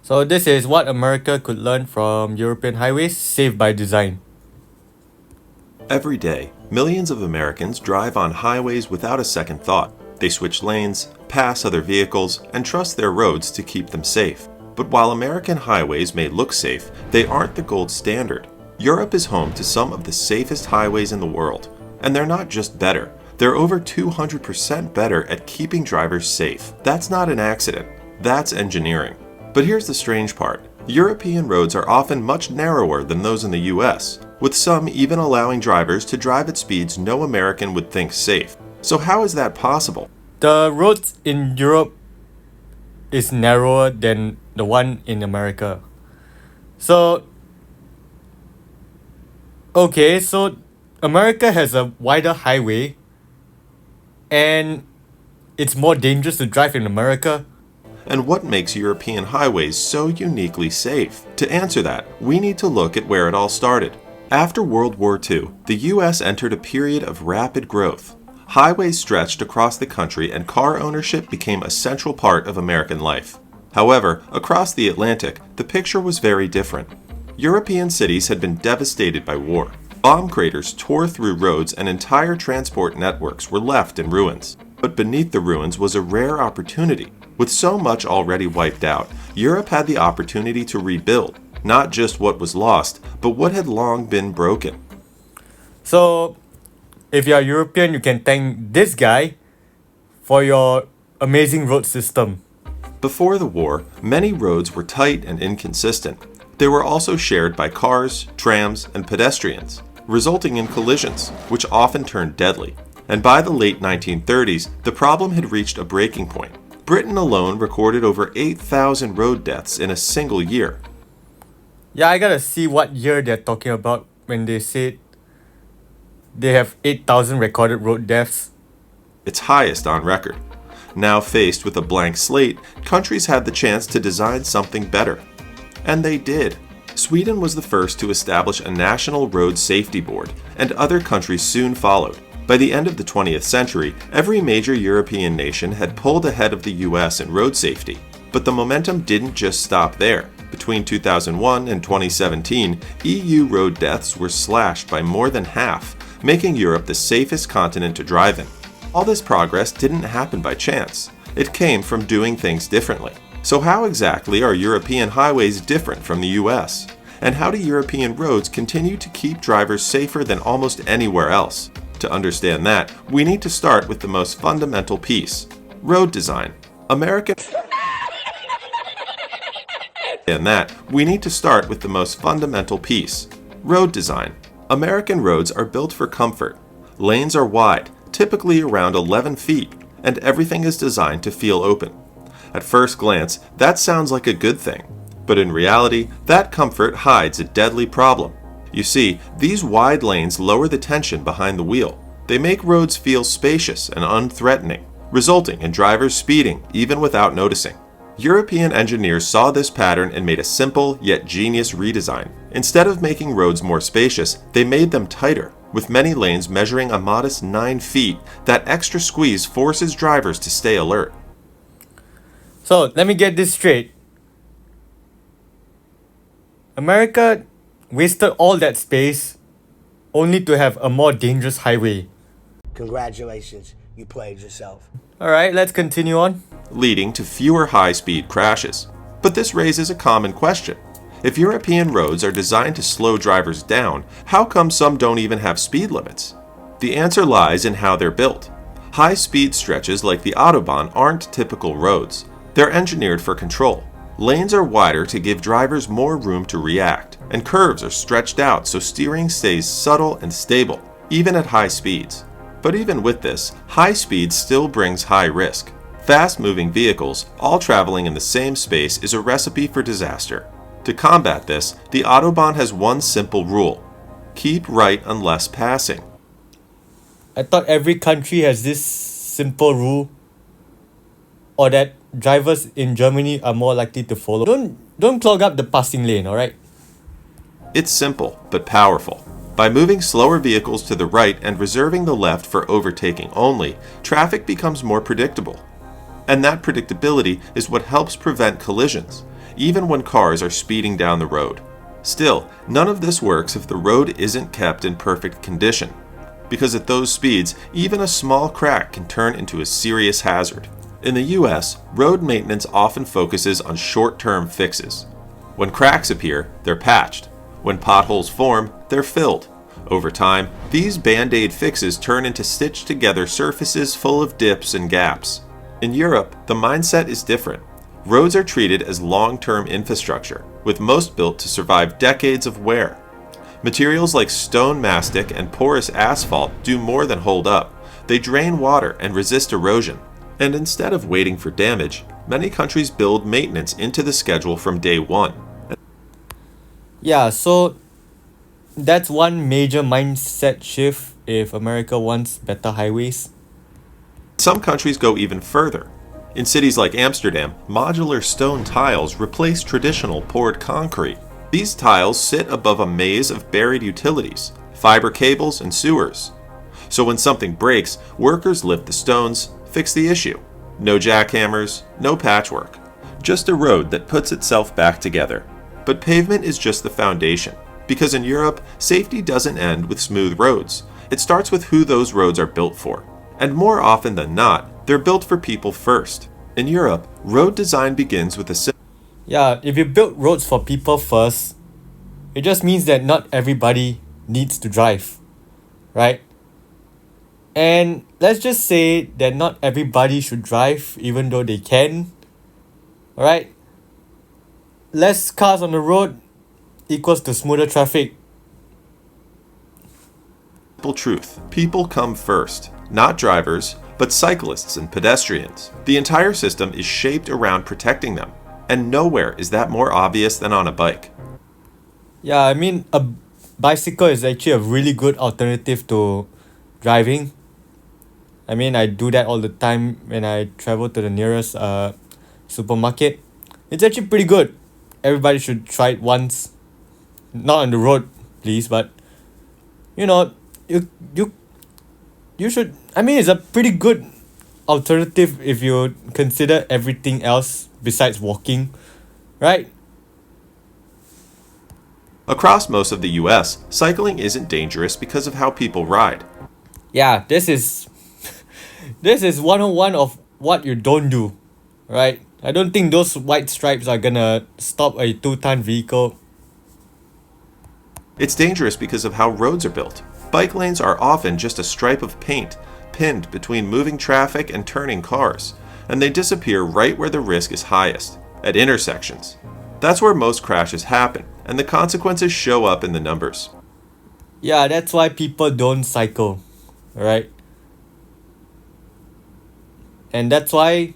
So this is what America could learn from European highways safe by design. Every day, millions of Americans drive on highways without a second thought. They switch lanes, pass other vehicles, and trust their roads to keep them safe. But while American highways may look safe, they aren't the gold standard. Europe is home to some of the safest highways in the world. And they're not just better, they're over 200% better at keeping drivers safe. That's not an accident, that's engineering. But here's the strange part. European roads are often much narrower than those in the US, with some even allowing drivers to drive at speeds no American would think safe. So how is that possible? The roads in Europe is narrower than the one in America. So America has a wider highway and it's more dangerous to drive in America. And what makes European highways so uniquely safe? To answer that, we need to look at where it all started. After World War II, the US entered a period of rapid growth. Highways stretched across the country and car ownership became a central part of American life. However, across the Atlantic, the picture was very different. European cities had been devastated by war. Bomb craters tore through roads and entire transport networks were left in ruins. But beneath the ruins was a rare opportunity. With so much already wiped out, Europe had the opportunity to rebuild, not just what was lost, but what had long been broken. So if you are European, you can thank this guy for your amazing road system. Before the war, many roads were tight and inconsistent. They were also shared by cars, trams, and pedestrians, resulting in collisions, which often turned deadly. And by the late 1930s, the problem had reached a breaking point. Britain alone recorded over 8,000 road deaths in a single year. Yeah, I gotta see what year they're talking about when they said they have 8,000 recorded road deaths. Its highest on record. Now faced with a blank slate, countries had the chance to design something better. And they did. Sweden was the first to establish a national road safety board, and other countries soon followed. By the end of the 20th century, every major European nation had pulled ahead of the US in road safety. But the momentum didn't just stop there. Between 2001 and 2017, EU road deaths were slashed by more than half, making Europe the safest continent to drive in. All this progress didn't happen by chance. It came from doing things differently. So how exactly are European highways different from the US? And how do European roads continue to keep drivers safer than almost anywhere else? To understand that, we need to start with the most fundamental piece: road design. American American roads are built for comfort. Lanes are wide, typically around 11 feet, and everything is designed to feel open. At first glance, that sounds like a good thing, but in reality, that comfort hides a deadly problem. You see, these wide lanes lower the tension behind the wheel. They make roads feel spacious and unthreatening, resulting in drivers speeding even without noticing. European engineers saw this pattern and made a simple yet genius redesign. Instead of making roads more spacious, they made them tighter, with many lanes measuring a modest 9 feet. That extra squeeze forces drivers to stay alert. So let me get this straight. America wasted all that space only to have a more dangerous highway. Congratulations, you played yourself. Alright, let's continue on. Leading to fewer high-speed crashes. But this raises a common question. If European roads are designed to slow drivers down, how come some don't even have speed limits? The answer lies in how they're built. High-speed stretches like the Autobahn aren't typical roads. They're engineered for control. Lanes are wider to give drivers more room to react, and curves are stretched out so steering stays subtle and stable, even at high speeds. But even with this, high speed still brings high risk. Fast-moving vehicles, all traveling in the same space, is a recipe for disaster. To combat this, the Autobahn has one simple rule: keep right unless passing. I thought every country has this simple rule, or that drivers in Germany are more likely to follow. Don't clog up the passing lane, alright? It's simple, but powerful. By moving slower vehicles to the right and reserving the left for overtaking only, traffic becomes more predictable. And that predictability is what helps prevent collisions. even when cars are speeding down the road. Still, none of this works if the road isn't kept in perfect condition, because at those speeds, even a small crack can turn into a serious hazard. In the US, road maintenance often focuses on short-term fixes. When cracks appear, they're patched. When potholes form, they're filled. Over time, these band-aid fixes turn into stitched-together surfaces full of dips and gaps. In Europe, the mindset is different. Roads are treated as long-term infrastructure, with most built to survive decades of wear. Materials like stone mastic and porous asphalt do more than hold up. They drain water and resist erosion. And instead of waiting for damage, many countries build maintenance into the schedule from day one. Yeah, so that's one major mindset shift if America wants better highways. Some countries go even further. In cities like Amsterdam, modular stone tiles replace traditional poured concrete. These tiles sit above a maze of buried utilities, fiber cables, and sewers. So when something breaks, workers lift the stones, fix the issue. No jackhammers, no patchwork. Just a road that puts itself back together. But pavement is just the foundation, because in Europe, safety doesn't end with smooth roads. It starts with who those roads are built for. And more often than not, they're built for people first. In Europe, road design begins with a Yeah, if you build roads for people first, it just means that not everybody needs to drive, right? And let's just say that not everybody should drive even though they can, alright? Less cars on the road equals to smoother traffic. simple truth. People come first, not drivers, but cyclists and pedestrians. The entire system is shaped around protecting them, and nowhere is that more obvious than on a bike. Yeah, I mean, a bicycle is actually a really good alternative to driving. I mean, I do that all the time when I travel to the nearest supermarket. It's actually pretty good. Everybody should try it once. Not on the road, please, but you know, you should. I mean, it's a pretty good alternative if you consider everything else besides walking, right? Across most of the US, cycling isn't dangerous because of how people ride. Yeah, this is this is 101 of what you don't do, right? I don't think those white stripes are gonna stop a 2-ton vehicle. It's dangerous because of how roads are built. Bike lanes are often just a stripe of paint pinned between moving traffic and turning cars, and they disappear right where the risk is highest, at intersections. That's where most crashes happen, and the consequences show up in the numbers. Yeah, that's why people don't cycle, right? And that's why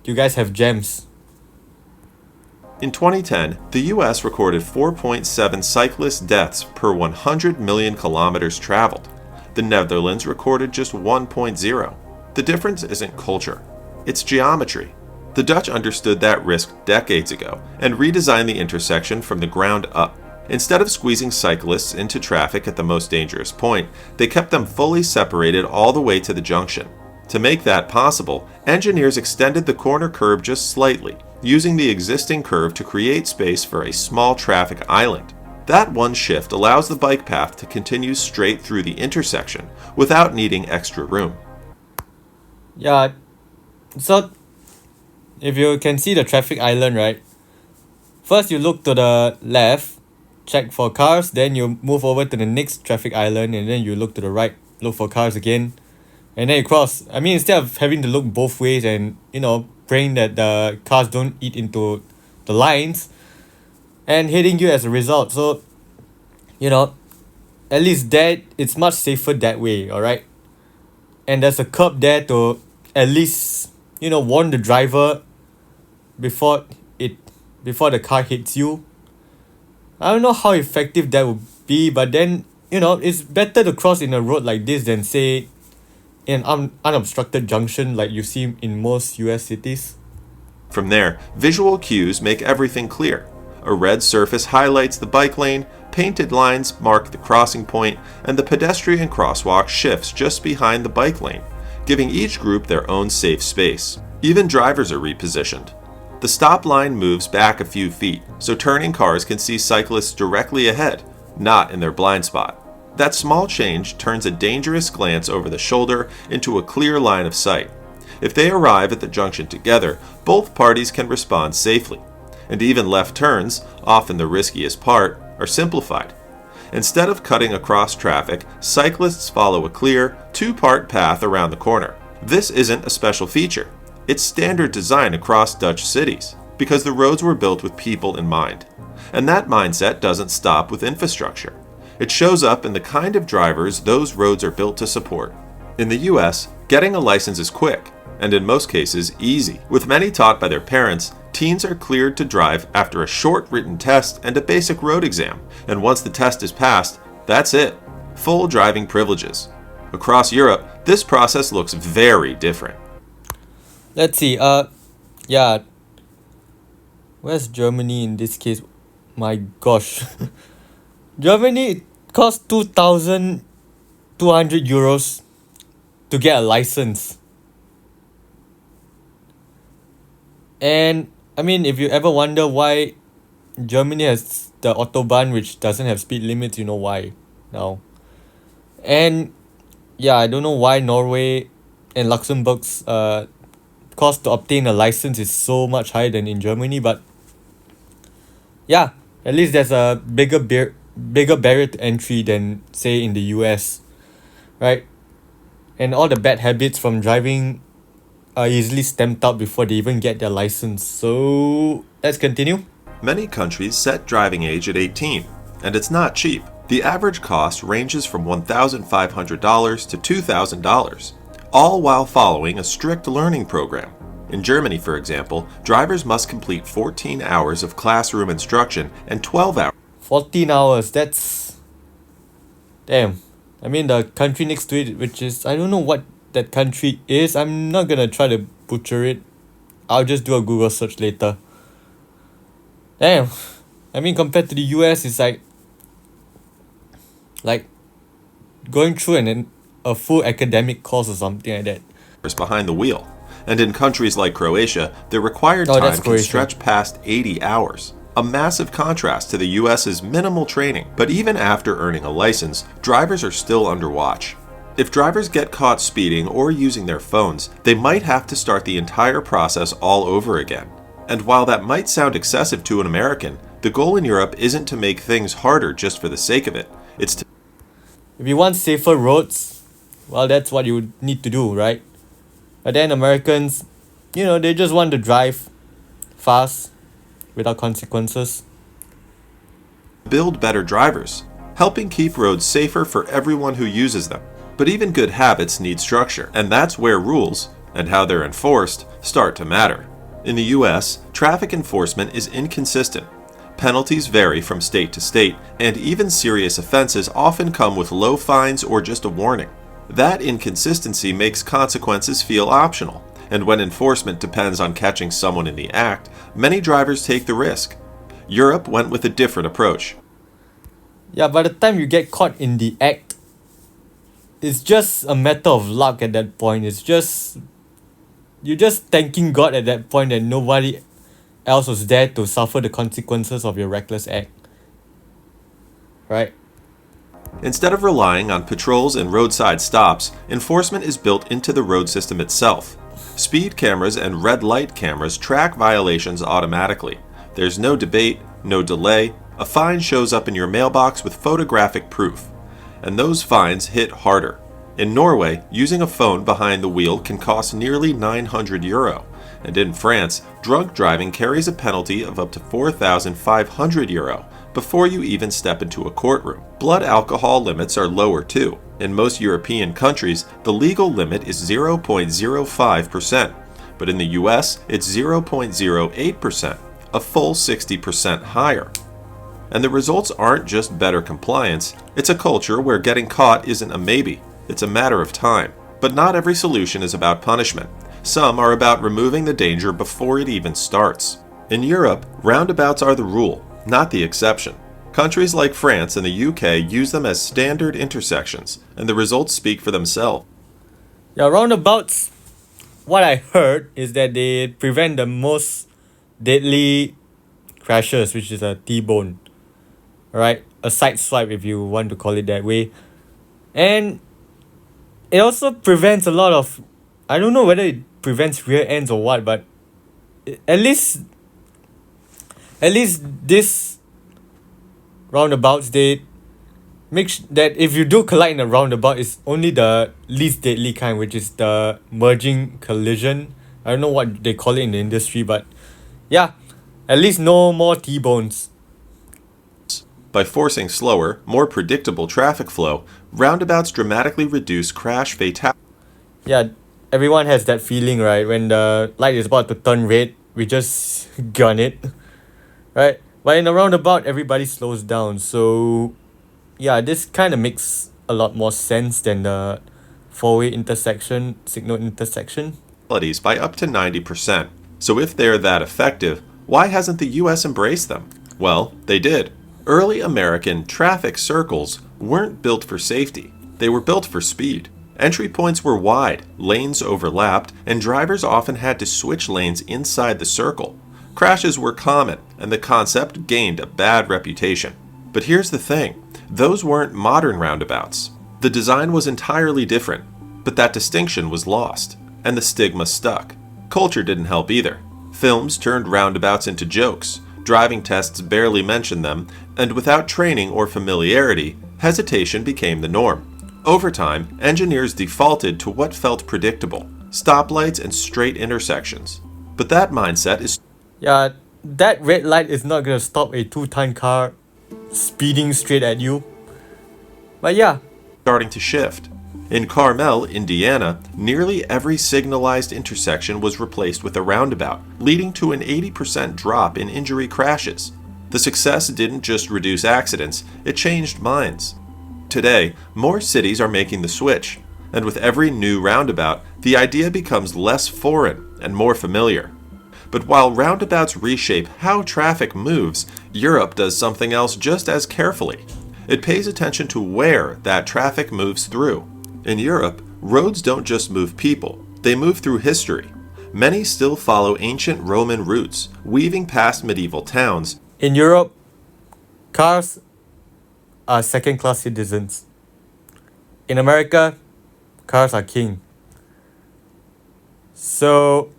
you guys have jams. In 2010, the US recorded 4.7 cyclist deaths per 100 million kilometers traveled. The Netherlands recorded just 1.0. The difference isn't culture, it's geometry. The Dutch understood that risk decades ago and redesigned the intersection from the ground up. Instead of squeezing cyclists into traffic at the most dangerous point, they kept them fully separated all the way to the junction. To make that possible, engineers extended the corner curb just slightly, using the existing curve to create space for a small traffic island. That one shift allows the bike path to continue straight through the intersection without needing extra room. Yeah, so if you can see the traffic island, right? First you look to the left, check for cars, then you move over to the next traffic island, and then you look to the right, look for cars again, and then you cross. I mean, instead of having to look both ways and, praying that the cars don't eat into the lines and hitting you as a result. So, at least that it's much safer that way, alright? And there's a curb there to at least, warn the driver before the car hits you. I don't know how effective that would be, but then, it's better to cross in a road like this than say in an unobstructed junction like you see in most US cities. From there, visual cues make everything clear. A red surface highlights the bike lane, painted lines mark the crossing point, and the pedestrian crosswalk shifts just behind the bike lane, giving each group their own safe space. Even drivers are repositioned. The stop line moves back a few feet, so turning cars can see cyclists directly ahead, not in their blind spot. That small change turns a dangerous glance over the shoulder into a clear line of sight. If they arrive at the junction together, both parties can respond safely. And even left turns, often the riskiest part, are simplified. Instead of cutting across traffic, cyclists follow a clear, two-part path around the corner. This isn't a special feature. It's standard design across Dutch cities, because the roads were built with people in mind. And that mindset doesn't stop with infrastructure. It shows up in the kind of drivers those roads are built to support. In the US, getting a license is quick, and in most cases, easy. With many taught by their parents, teens are cleared to drive after a short written test and a basic road exam, and once the test is passed, that's it. Full driving privileges. Across Europe, this process looks very different. Let's see, where's Germany in this case? My gosh. Germany, it costs 2,200 euros to get a license. And I mean, if you ever wonder why Germany has the Autobahn, which doesn't have speed limits, you know why now. And yeah, I don't know why Norway and Luxembourg's cost to obtain a license is so much higher than in Germany, but yeah, at least there's a bigger barrier to entry than say in the US, right? And all the bad habits from driving are easily stamped out before they even get their license. So let's continue. Many countries set driving age at 18, and it's not cheap. The average cost ranges from $1,500 to $2,000, all while following a strict learning program. In Germany, for example, drivers must complete 14 hours of classroom instruction and 12 hours. 14 hours, that's... Damn. I mean, the country next to it, which is... I don't know what that country is. I'm not gonna try to butcher it. I'll just do a Google search later. Damn. I mean, compared to the US, it's like going through a full academic course or something like that. Behind the wheel. And in countries like Croatia, the required Oh, time that's can Croatia. stretch past 80 hours. A massive contrast to the US's minimal training. But even after earning a license, drivers are still under watch. If drivers get caught speeding or using their phones, they might have to start the entire process all over again. And while that might sound excessive to an American, the goal in Europe isn't to make things harder just for the sake of it. It's to... If you want safer roads, well, that's what you would need to do, right? But then Americans, they just want to drive fast without consequences. build better drivers, helping keep roads safer for everyone who uses them. But even good habits need structure, and that's where rules, and how they're enforced, start to matter. In the US, traffic enforcement is inconsistent. Penalties vary from state to state, and even serious offenses often come with low fines or just a warning. That inconsistency makes consequences feel optional, and when enforcement depends on catching someone in the act, many drivers take the risk. Europe went with a different approach. Yeah, by the time you get caught in the act, it's just a matter of luck at that point. You're just thanking God at that point that nobody else was there to suffer the consequences of your reckless act. Right? Instead of relying on patrols and roadside stops, enforcement is built into the road system itself. Speed cameras and red light cameras track violations automatically. There's no debate, no delay. A fine shows up in your mailbox with photographic proof. And those fines hit harder. In Norway, using a phone behind the wheel can cost nearly €900. And in France, drunk driving carries a penalty of up to €4,500 before you even step into a courtroom. Blood alcohol limits are lower too. In most European countries, the legal limit is 0.05%, but in the US, it's 0.08%, a full 60% higher. And the results aren't just better compliance, it's a culture where getting caught isn't a maybe, it's a matter of time. But not every solution is about punishment. Some are about removing the danger before it even starts. In Europe, roundabouts are the rule, not the exception. Countries like France and the UK use them as standard intersections, and the results speak for themselves. Yeah, roundabouts, what I heard is that they prevent the most deadly crashes, which is a T-bone, right? A side swipe, if you want to call it that way. And it also prevents a lot of, I don't know whether it prevents rear ends or what, but at least this roundabouts, they that if you do collide in a roundabout, it's only the least deadly kind, which is the merging collision. I don't know what they call it in the industry, but yeah, at least no more T-bones. By forcing slower, more predictable traffic flow, roundabouts dramatically reduce crash fatalities. Yeah, everyone has that feeling, right? When the light is about to turn red, we just gun it, right? But in a roundabout, everybody slows down. So yeah, this kind of makes a lot more sense than the four-way intersection, signal intersection. By up to 90%. So if they're that effective, why hasn't the US embraced them? Well, they did. Early American traffic circles weren't built for safety. They were built for speed. Entry points were wide, lanes overlapped, and drivers often had to switch lanes inside the circle. Crashes were common, and the concept gained a bad reputation. But here's the thing, those weren't modern roundabouts. The design was entirely different, but that distinction was lost, and the stigma stuck. Culture didn't help either. Films turned roundabouts into jokes, driving tests barely mentioned them, and without training or familiarity, hesitation became the norm. Over time, engineers defaulted to what felt predictable, stoplights and straight intersections. But that mindset is Yeah, that red light is not gonna stop a 2-ton car speeding straight at you. But yeah, starting to shift. In Carmel, Indiana, nearly every signalized intersection was replaced with a roundabout, leading to an 80% drop in injury crashes. The success didn't just reduce accidents, it changed minds. Today, more cities are making the switch, and with every new roundabout, the idea becomes less foreign and more familiar. But while roundabouts reshape how traffic moves, Europe does something else just as carefully. It pays attention to where that traffic moves through. In Europe, roads don't just move people, they move through history. Many still follow ancient Roman routes, weaving past medieval towns. in Europe, cars are second-class citizens. In America, cars are king. So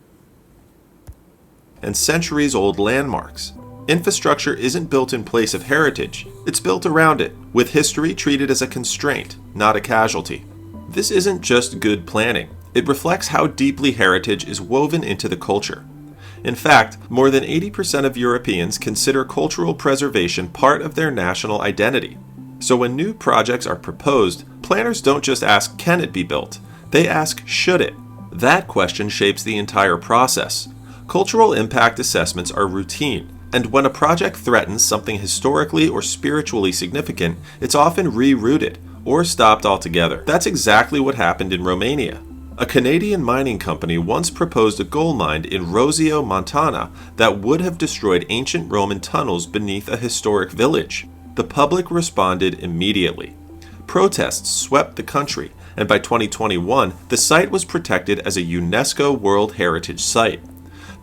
And centuries-old landmarks. Infrastructure isn't built in place of heritage, it's built around it, with history treated as a constraint, not a casualty. This isn't just good planning, it reflects how deeply heritage is woven into the culture. In fact, more than 80% of Europeans consider cultural preservation part of their national identity. So when new projects are proposed, planners don't just ask, can it be built? They ask, should it? That question shapes the entire process. Cultural impact assessments are routine, and when a project threatens something historically or spiritually significant, it's often rerouted or stopped altogether. That's exactly what happened in Romania. A Canadian mining company once proposed a gold mine in Rossio, Montana, that would have destroyed ancient Roman tunnels beneath a historic village. The public responded immediately. Protests swept the country, and by 2021, the site was protected as a UNESCO World Heritage Site.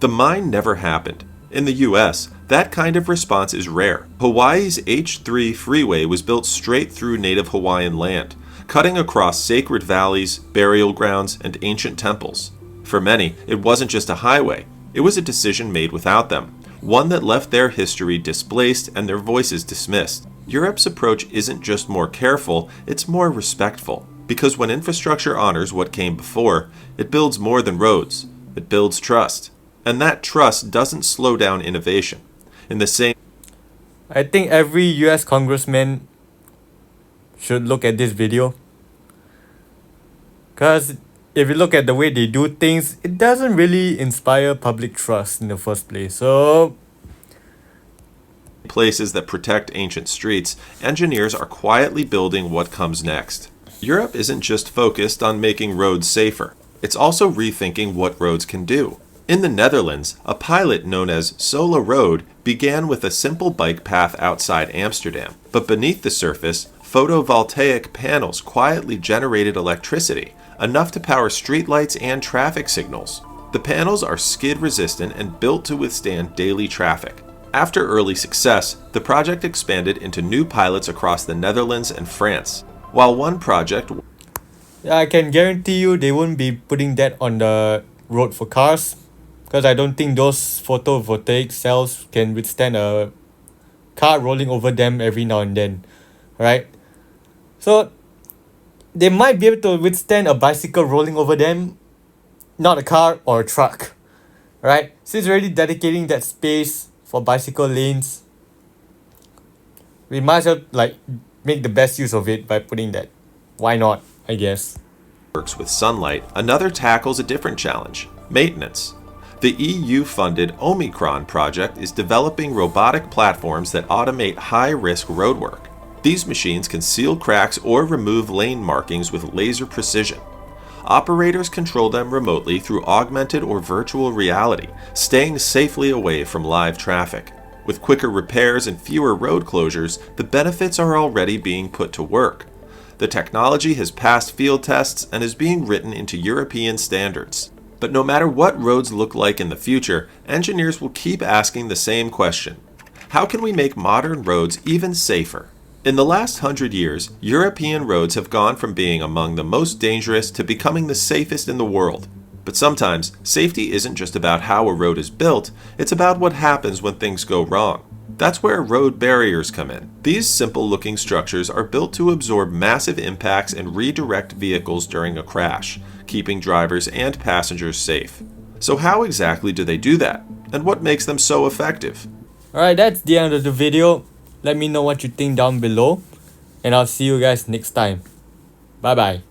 The mine never happened. In the US, that kind of response is rare. Hawaii's H3 freeway was built straight through native Hawaiian land, cutting across sacred valleys, burial grounds, and ancient temples. For many, it wasn't just a highway, it was a decision made without them, one that left their history displaced and their voices dismissed. Europe's approach isn't just more careful, it's more respectful. Because when infrastructure honors what came before, it builds more than roads, it builds trust. And that trust doesn't slow down innovation. In the same I think every US congressman should look at this video. Because if you look at the way they do things, it doesn't really inspire public trust in the first place. So places that protect ancient streets, engineers are quietly building what comes next. Europe isn't just focused on making roads safer, it's also rethinking what roads can do. In the Netherlands, a pilot known as Sola Road began with a simple bike path outside Amsterdam, but beneath the surface, photovoltaic panels quietly generated electricity, enough to power streetlights and traffic signals. The panels are skid resistant and built to withstand daily traffic. After early success, the project expanded into new pilots across the Netherlands and France. While one project... Yeah, I can guarantee you they won't be putting that on the road for cars, because I don't think those photovoltaic cells can withstand a car rolling over them every now and then, right? So they might be able to withstand a bicycle rolling over them, not a car or a truck, right? Since we're already dedicating that space for bicycle lanes, we might as well like make the best use of it by putting that. Why not, I guess. works with sunlight, another tackles a different challenge: maintenance. The EU-funded Omicron project is developing robotic platforms that automate high-risk roadwork. These machines can seal cracks or remove lane markings with laser precision. Operators control them remotely through augmented or virtual reality, staying safely away from live traffic. With quicker repairs and fewer road closures, the benefits are already being put to work. The technology has passed field tests and is being written into European standards. But no matter what roads look like in the future, engineers will keep asking the same question: how can we make modern roads even safer? In the last 100 years, European roads have gone from being among the most dangerous to becoming the safest in the world. But sometimes, safety isn't just about how a road is built, it's about what happens when things go wrong. That's where road barriers come in. These simple-looking structures are built to absorb massive impacts and redirect vehicles during a crash, keeping drivers and passengers safe. So how exactly do they do that? And what makes them so effective? Alright, that's the end of the video. Let me know what you think down below, and I'll see you guys next time. Bye bye.